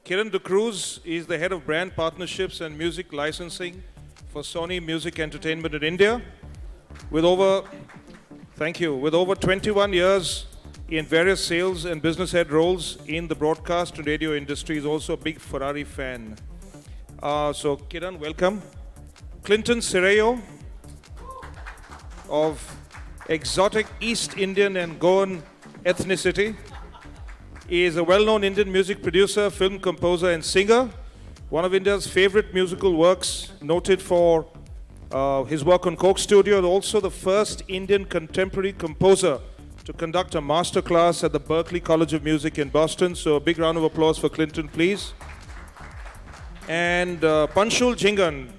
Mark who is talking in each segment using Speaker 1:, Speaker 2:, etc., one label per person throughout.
Speaker 1: Kiran De Cruz is the head of brand partnerships and music licensing for Sony Music Entertainment in India. With over, thank you, with over 21 years in various sales and business head roles in the broadcast and radio industry, is also a big Ferrari fan. So Kiran, welcome. Clinton Cerejo of exotic East Indian and Goan ethnicity. He is a well-known Indian music producer, film composer and singer. One of India's favorite musical works, noted for his work on Coke Studio, and also the first Indian contemporary composer to conduct a master class at the Berklee College of Music in Boston. So a big round of applause for Clinton, please. And Panshul Jingan.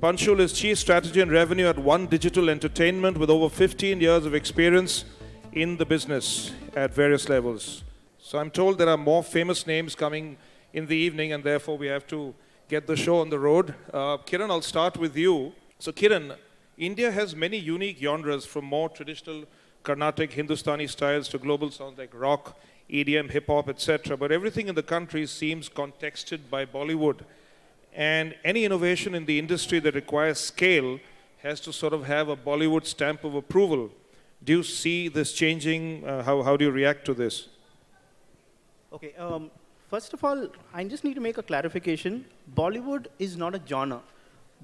Speaker 1: Panshul is Chief Strategy and Revenue at One Digital Entertainment with over 15 years of experience in the business at various levels. So I'm told there are more famous names coming in the evening, and therefore we have to get the show on the road. Kiran, I'll start with you. So Kiran, India has many unique genres, from more traditional Carnatic Hindustani styles to global sounds like rock, EDM, hip-hop, etc. But everything in the country seems contexted by Bollywood. And any innovation in the industry that requires scale has to sort of have a Bollywood stamp of approval. Do you see this changing? How do you react to this?
Speaker 2: Okay, first of all, I just need to make a clarification. Bollywood is not a genre.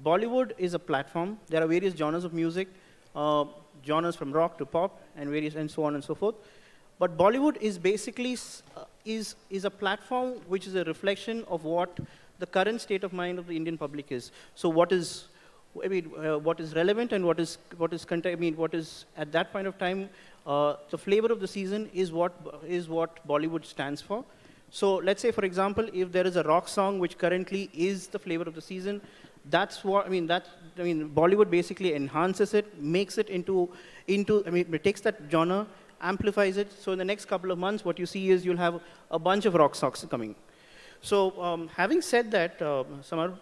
Speaker 2: Bollywood is a platform. There are various genres of music, genres from rock to pop, and so on and so forth. But Bollywood is basically is a platform which is a reflection of what the current state of mind of the Indian public is. So what is relevant and what is at that point of time, the flavor of the season is what Bollywood stands for. So let's say, for example, if there is a rock song which currently is the flavor of the season, Bollywood basically enhances it, makes it it takes that genre, amplifies it. So in the next couple of months, what you see is you'll have a bunch of rock songs coming. So having said that, Samar,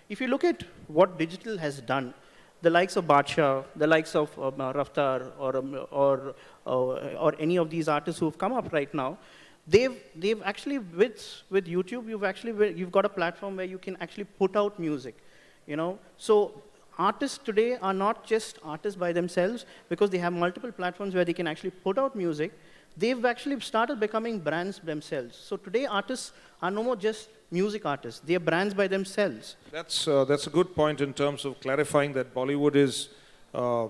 Speaker 2: if you look at what digital has done, the likes of Badshah, the likes of Raftar, or any of these artists who've come up right now, they've actually with YouTube, you've got a platform where you can actually put out music, you know. So artists today are not just artists by themselves, because they have multiple platforms where they can actually put out music. They've actually started becoming brands themselves. So today artists are no more just music artists. They are brands by themselves.
Speaker 1: That's a good point in terms of clarifying that Bollywood is, a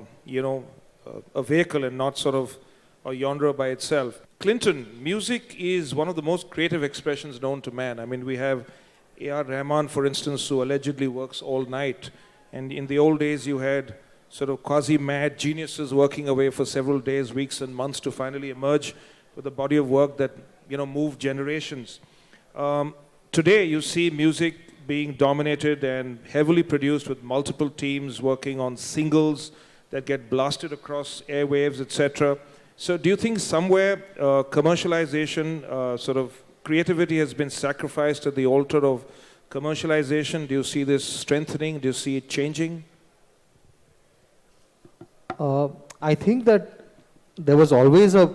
Speaker 1: vehicle and not sort of a genre by itself. Clinton, music is one of the most creative expressions known to man. I mean, we have A.R. Rahman, for instance, who allegedly works all night. And in the old days, you had sort of quasi-mad geniuses working away for several days, weeks, and months to finally emerge with a body of work that, moved generations. Today, you see music being dominated and heavily produced with multiple teams working on singles that get blasted across airwaves, etc. So do you think somewhere commercialization, sort of creativity has been sacrificed at the altar of commercialization? Do you see this strengthening? Do you see it changing?
Speaker 3: I think that there was always a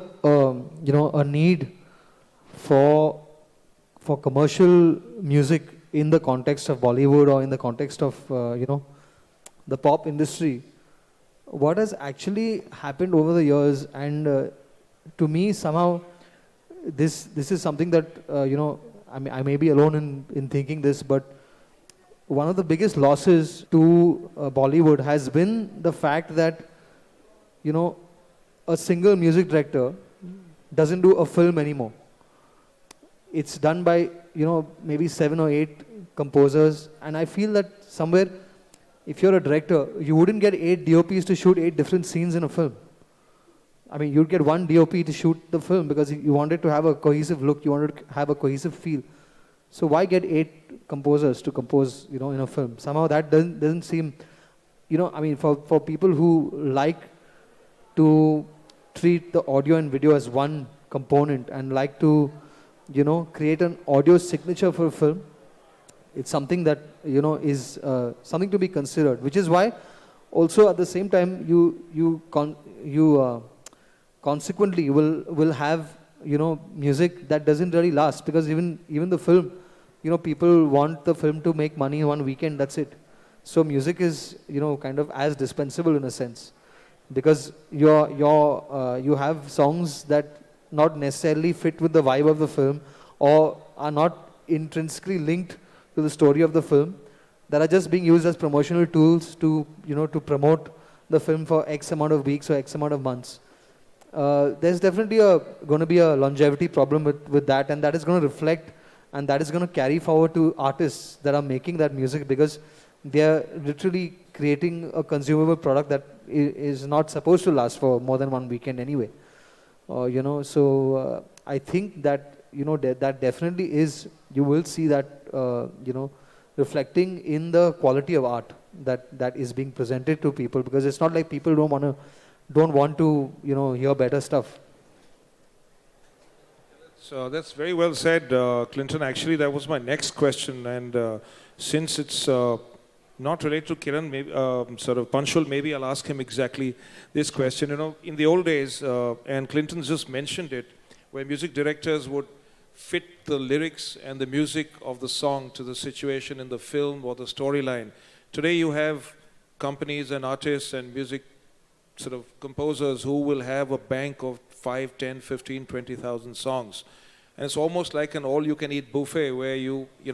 Speaker 3: need for commercial music in the context of Bollywood or in the context of the pop industry. What has actually happened over the years, and to me somehow this is something that I may be alone in thinking this, but one of the biggest losses to Bollywood has been the fact that a single music director doesn't do a film anymore. It's done by maybe 7 or 8 composers, and I feel that somewhere, if you're a director, you wouldn't get 8 DOPs to shoot 8 different scenes in a film. I mean, you'd get 1 DOP to shoot the film because you wanted to have a cohesive look, you wanted to have a cohesive feel. So why get 8 composers to compose, in a film? Somehow that doesn't seem, for people who like to treat the audio and video as one component and like to, create an audio signature for a film, it's something that, is something to be considered, which is why also at the same time you consequently will have music that doesn't really last, because even the film, people want the film to make money in one weekend, that's it. So music is, kind of as dispensable in a sense, because you have songs that not necessarily fit with the vibe of the film, or are not intrinsically linked to the story of the film, that are just being used as promotional tools to to promote the film for X amount of weeks or X amount of months. There's definitely going to be a longevity problem with that, and that is going to reflect, and that is going to carry forward to artists that are making that music, because they are literally creating a consumable product that is not supposed to last for more than one weekend anyway. So I think that that definitely is, you will see that reflecting in the quality of art that is being presented to people, because it's not like people don't want to hear better stuff.
Speaker 1: So that's very well said, Clinton. Actually, that was my next question, and since it's not related to Kiran, maybe sort of Panchul, maybe I'll ask him exactly this question. In the old days, and Clinton just mentioned it, where music directors would fit the lyrics and the music of the song to the situation in the film or the storyline. Today you have companies and artists and music sort of composers who will have a bank of 5, 10, 15, 20,000 songs. And it's almost like an all-you-can-eat buffet where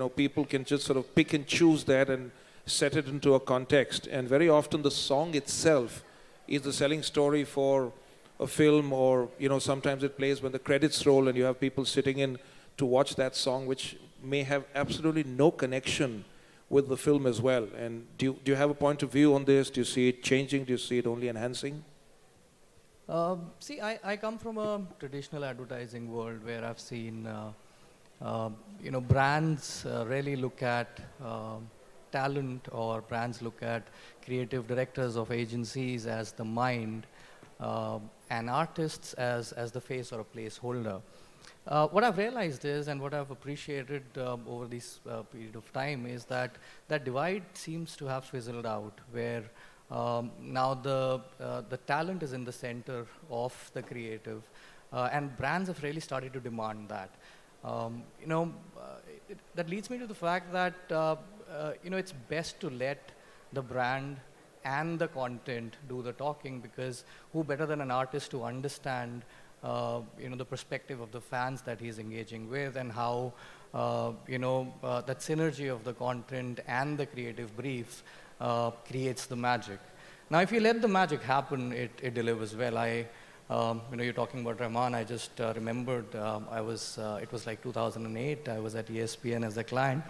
Speaker 1: people can just sort of pick and choose that and set it into a context. And very often the song itself is the selling story for a film, or sometimes it plays when the credits roll and you have people sitting in to watch that song, which may have absolutely no connection with the film as well. And do you have a point of view on this? Do you see it changing? Do you see it only enhancing?
Speaker 4: See, I come from a traditional advertising world where I've seen, brands really look at talent, or brands look at creative directors of agencies as the mind, and artists as the face or a placeholder. What I've realized is, and what I've appreciated over this period of time, is that that divide seems to have fizzled out, where now the talent is in the center of the creative, and brands have really started to demand that. That leads me to the fact that it's best to let the brand and the content do the talking, because who better than an artist to understand the perspective of the fans that he's engaging with, and how that synergy of the content and the creative brief creates the magic. Now, if you let the magic happen, it delivers well. You're talking about Rahman. I just remembered it was like 2008. I was at ESPN as a client,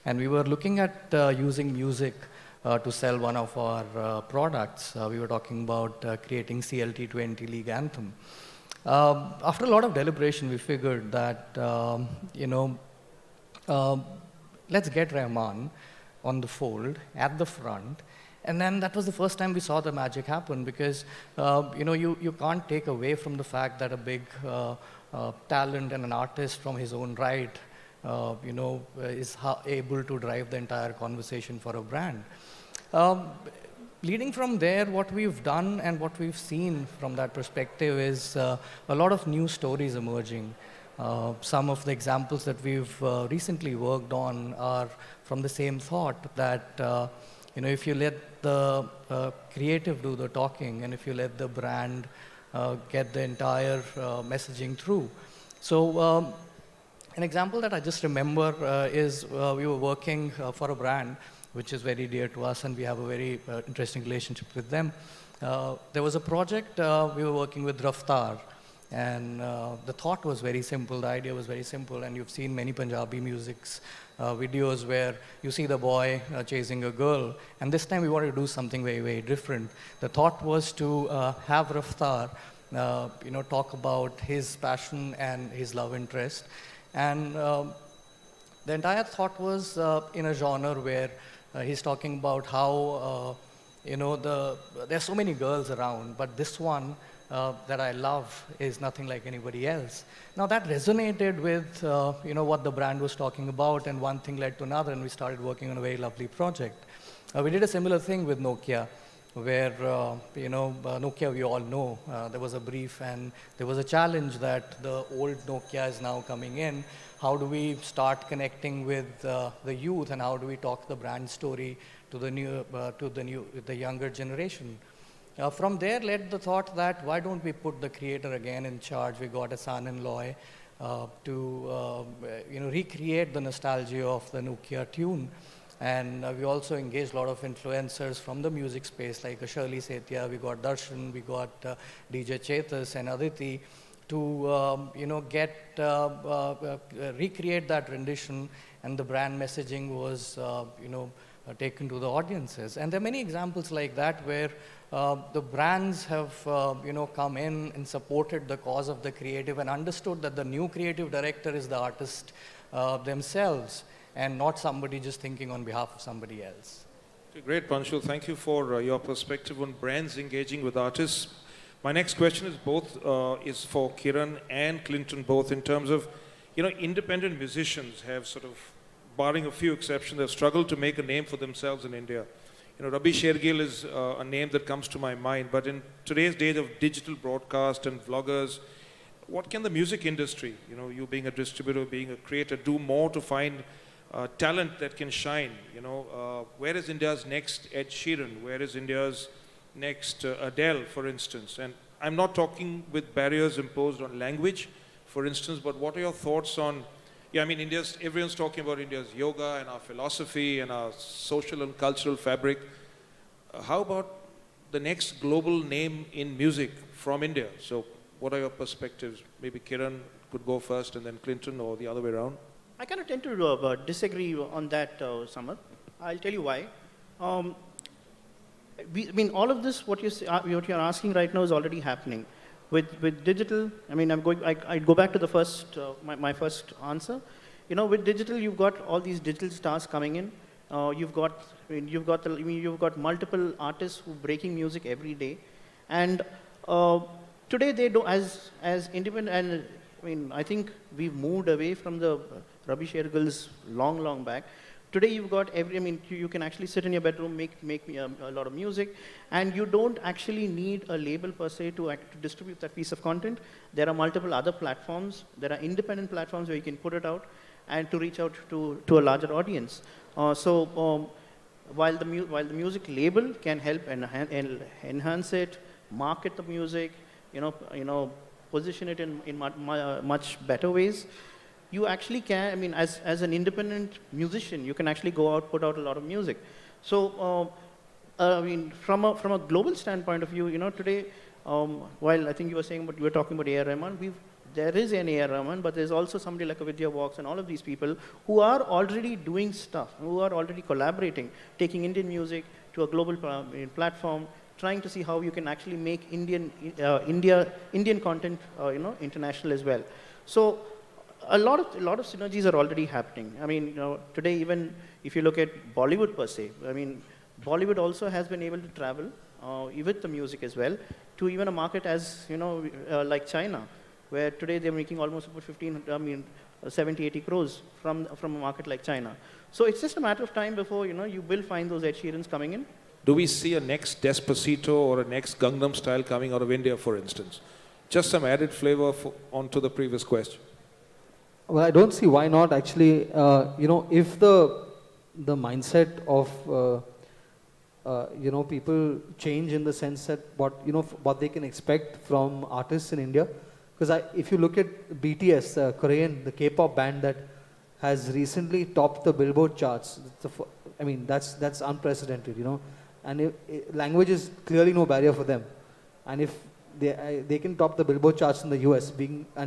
Speaker 4: and we were looking at using music to sell one of our products. We were talking about creating CLT20 league anthem. After a lot of deliberation, we figured that, let's get Rahman on the fold at the front. And then that was the first time we saw the magic happen, because, you can't take away from the fact that a big talent and an artist from his own right, is able to drive the entire conversation for a brand. Leading from there, what we've done and what we've seen from that perspective is a lot of new stories emerging. Some of the examples that we've recently worked on are from the same thought that, if you let the creative do the talking, and if you let the brand get the entire messaging through. So an example that I just remember is we were working for a brand which is very dear to us, and we have a very interesting relationship with them. There was a project we were working with Raftar, and the thought was very simple, the idea was very simple, and you've seen many Punjabi music's videos where you see the boy chasing a girl, and this time we wanted to do something very, very different. The thought was to have Raftar talk about his passion and his love interest, and the entire thought was in a genre where he's talking about how, there's so many girls around, but this one that I love is nothing like anybody else. Now that resonated with, what the brand was talking about, and one thing led to another, and we started working on a very lovely project. We did a similar thing with Nokia. where, Nokia, we all know, there was a brief and there was a challenge that the old Nokia is now coming in. How do we start connecting with the youth, and how do we talk the brand story to the younger generation? From there led the thought that why don't we put the creator again in charge? We got a son-in-law to recreate the nostalgia of the Nokia tune. And we also engaged a lot of influencers from the music space, like Shirley Setia, we got Darshan, we got DJ Chetas and Aditi, to recreate that rendition, and the brand messaging was taken to the audiences. And there are many examples like that where the brands have come in and supported the cause of the creative and understood that the new creative director is the artist themselves, and not somebody just thinking on behalf of somebody else.
Speaker 1: Great, Panchal. Thank you for your perspective on brands engaging with artists. My next question is is for Kiran and Clinton both, in terms of, independent musicians have sort of, barring a few exceptions, have struggled to make a name for themselves in India. Rabi Shergill is a name that comes to my mind, but in today's days of digital broadcast and vloggers, what can the music industry, you being a distributor, being a creator, do more to find talent that can shine? Where is India's next Ed Sheeran? Where is India's next Adele, for instance? And I'm not talking with barriers imposed on language, for instance, but what are your thoughts on, everyone's talking about India's yoga and our philosophy and our social and cultural fabric. How about the next global name in music from India? So what are your perspectives? Maybe Kiran could go first and then Clinton, or the other way around.
Speaker 2: I kind of tend to disagree on that, Samar. I'll tell you why. All of this, what you're asking right now is already happening. With digital, I'd go back to the first, my first answer. With digital, you've got all these digital stars coming in. You've got multiple artists who are breaking music every day. And today they do, as independent, and I think we've moved away from the Rabi Shergill's long back. Today you've got you can actually sit in your bedroom, make a lot of music, and you don't actually need a label per se to distribute that piece of content. There are multiple other platforms. There are independent platforms where you can put it out and to reach out to a larger audience. While the music label can help enhance it, market the music, position it in much better ways, you actually can, as an independent musician, you can actually go out, put out a lot of music. So, from a global standpoint of view, today, while I think you were talking about A.R. Rahman, there is an A.R. Rahman, but there's also somebody like a Vidya Vox and all of these people who are already doing stuff, who are already collaborating, taking Indian music to a global platform, trying to see how you can actually make Indian content, international as well. So, a lot of synergies are already happening. Today, even if you look at Bollywood per se, Bollywood also has been able to travel with the music as well to even a market as like China, where today they're making almost about 70, 80 crores from a market like China. So it's just a matter of time before you will find those Ed Sheerans coming in.
Speaker 1: Do we see a next Despacito or a next Gangnam Style coming out of India, for instance? Just some added flavor onto the previous question.
Speaker 3: Well, I don't see why not. Actually, if the mindset of people change in the sense that what they can expect from artists in India, because if you look at BTS, Korean, the K-pop band that has recently topped the Billboard charts, that's unprecedented, and language is clearly no barrier for them, and if they can top the Billboard charts in the US,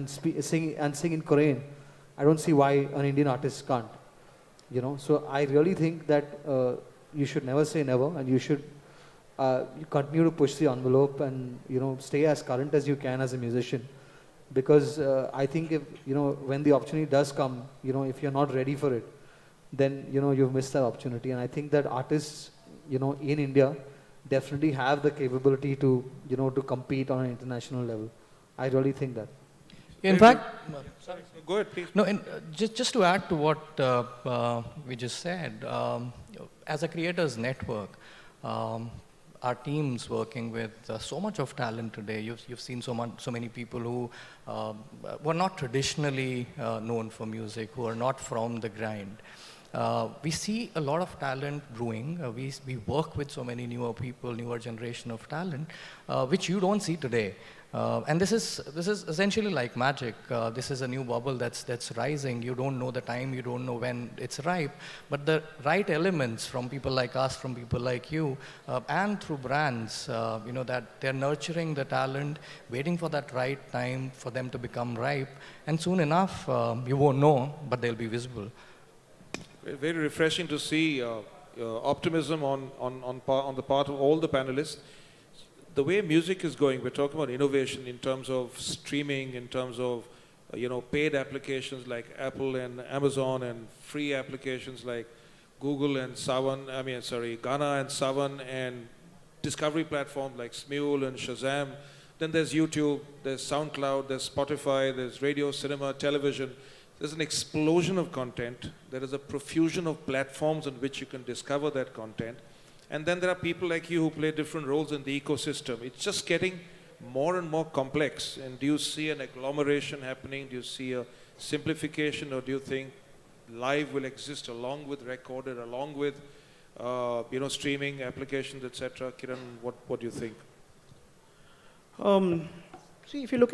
Speaker 3: sing in Korean, I don't see why an Indian artist can't, So I really think that you should never say never, and you should you continue to push the envelope and stay as current as you can as a musician, because I think if when the opportunity does come, if you're not ready for it, then you've missed that opportunity. And I think that artists in India definitely have the capability to to compete on an international level. I really think that.
Speaker 4: In fact,
Speaker 1: sorry, go ahead, please.
Speaker 4: No, just to add to what we just said, as a creators network, our teams working with so much of talent today. You've seen so many people who were not traditionally known for music, who are not from the grind. We see a lot of talent brewing. We work with so many newer people, newer generation of talent, which you don't see today. And this is essentially like magic. This is a new bubble that's rising. You don't know the time, you don't know when it's ripe, but the right elements from people like us, from people like you, and through brands, that they're nurturing the talent, waiting for that right time for them to become ripe, and soon enough, you won't know, but they'll be visible.
Speaker 1: Very refreshing to see optimism on the part of all the panelists. The way music is going, we're talking about innovation in terms of streaming, in terms of paid applications like Apple and Amazon, and free applications like Google and Ghana and Savan, and discovery platforms like Smule and Shazam. Then there's YouTube, there's SoundCloud, there's Spotify, there's radio, cinema, television. There's an explosion of content. There is a profusion of platforms on which you can discover that content. And then there are people like you who play different roles in the ecosystem. It's just getting more and more complex. And do you see an agglomeration happening? Do you see a simplification, or do you think live will exist along with recorded, along with streaming applications, etc.? Kiran, what do you think?
Speaker 2: See, if you look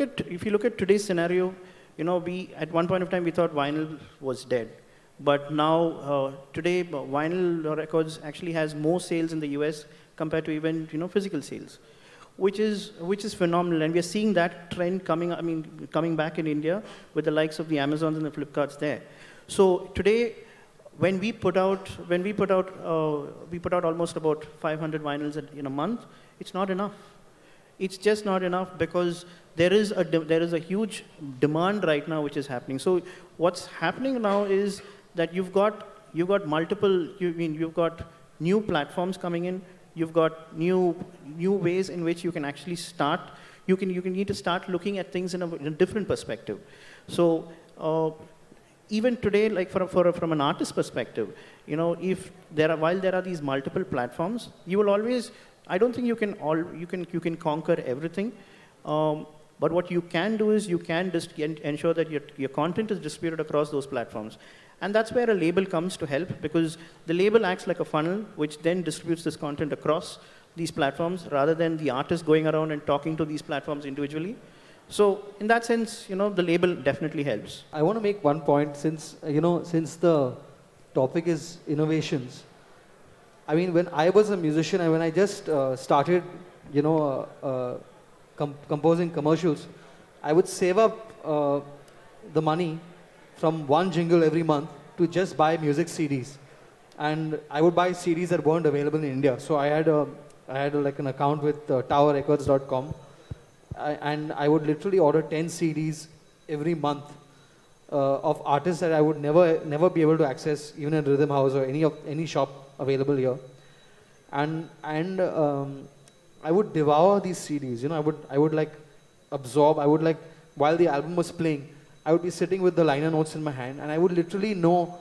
Speaker 2: at today's scenario, we at one point of time we thought vinyl was dead. But now, today, vinyl records actually has more sales in the US compared to even physical sales, which is phenomenal. And we are seeing that trend coming back in India with the likes of the Amazons and the Flipkarts there. So today, when we put out almost about 500 vinyls in a month, it's not enough. It's just not enough, because there is a huge demand right now which is happening. So what's happening now is that you've got new platforms coming in. You've got new ways in which you can actually start. You need to start looking at things in a different perspective. So even today, like from an artist perspective, while there are these multiple platforms, you will always. I don't think you can conquer everything. But what you can do is you can just ensure that your content is distributed across those platforms. And that's where a label comes to help, because the label acts like a funnel which then distributes this content across these platforms, rather than the artist going around and talking to these platforms individually. So in that sense, the label definitely helps.
Speaker 3: I want to make one point, since the topic is innovations. I mean, when I was a musician and when I just started, composing commercials, I would save up the money from one jingle every month to just buy music CDs. And I would buy CDs that weren't available in India. So I had like an account with towerrecords.com, and I would literally order 10 CDs every month of artists that I would never be able to access, even in Rhythm House or any shop available here. And I would devour these CDs. I would like absorb. I would like, while the album was playing, I would be sitting with the liner notes in my hand, and I would literally know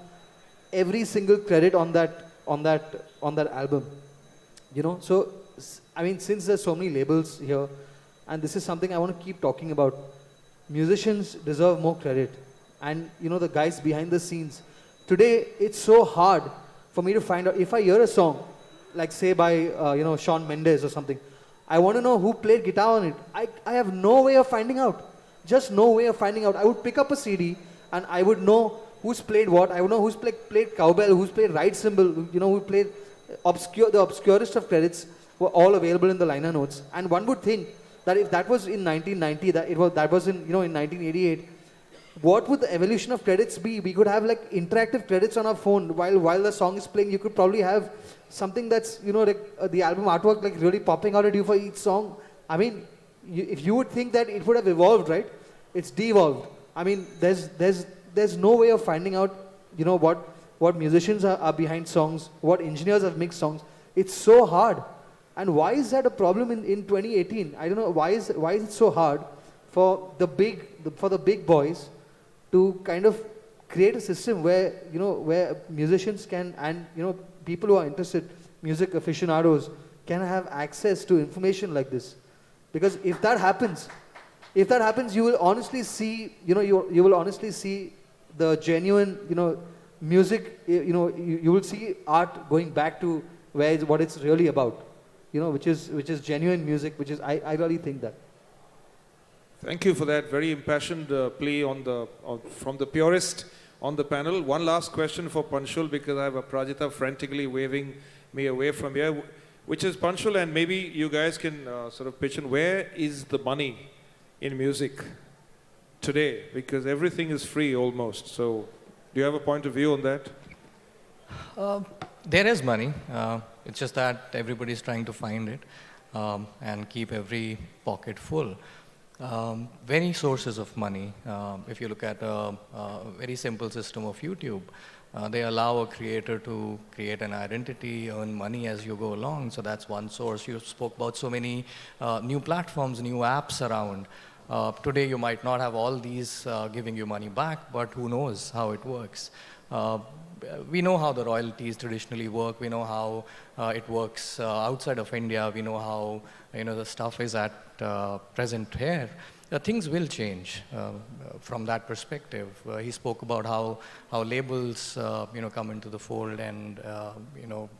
Speaker 3: every single credit on that album. So I mean, since there's so many labels here, and this is something I want to keep talking about, musicians deserve more credit. And the guys behind the scenes. Today, it's so hard for me to find out. If I hear a song, like say by Shawn Mendes or something, I want to know who played guitar on it. I have no way of finding out. Just no way of finding out. I would pick up a CD and I would know who's played what. I would know who's played cowbell, who's played right cymbal, who played the obscurest of credits were all available in the liner notes. And one would think that if that was in 1990, that was in 1988, what would the evolution of credits be? We could have like interactive credits on our phone while the song is playing. You could probably have something that's like the album artwork like really popping out at you for each song. I mean, if you would think that it would have evolved, right? It's de-evolved. I mean, there's no way of finding out what musicians are behind songs, what engineers have mixed songs. It's so hard. And why is that a problem in 2018? I don't know. Why is it so hard for the big boys to kind of create a system where musicians can, and people who are interested, music aficionados, can have access to information like this. Because if that happens, you will honestly see, you will honestly see the genuine, music, you will see art going back to what it's really about, which is genuine music, which is, I really think that.
Speaker 1: Thank you for that very impassioned plea from the purist on the panel. One last question for Panchul, because I have Aprajita frantically waving me away from here, which is Panchul, and maybe you guys can sort of pitch in, where is the money in music today? Because everything is free almost. So do you have a point of view on that?
Speaker 4: There is money. It's just that everybody's trying to find it and keep every pocket full. Many sources of money. If you look at a very simple system of YouTube, they allow a creator to create an identity, earn money as you go along. So that's one source. You spoke about so many new platforms, new apps around. Today you might not have all these giving you money back, but who knows how it works. We know how the royalties traditionally work. We know how it works outside of India. We know how the stuff is at present here. Things will change from that perspective. He spoke about how labels come into the fold and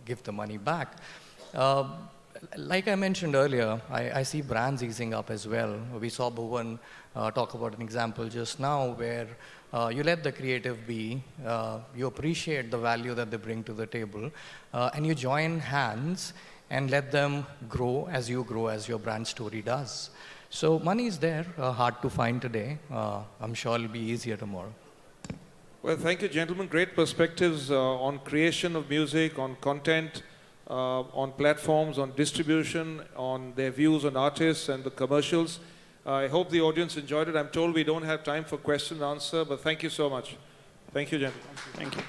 Speaker 4: give the money back. Like I mentioned earlier, I see brands easing up as well. We saw Bhuvan talk about an example just now where you let the creative be, you appreciate the value that they bring to the table, and you join hands and let them grow as your brand story does. So money is there, hard to find today. I'm sure it'll be easier tomorrow.
Speaker 1: Well, thank you, gentlemen. Great perspectives on creation of music, on content, on platforms, on distribution, on their views on artists and the commercials. I hope the audience enjoyed it. I'm told we don't have time for question and answer, but thank you so much. Thank you, gentlemen.
Speaker 2: Thank you.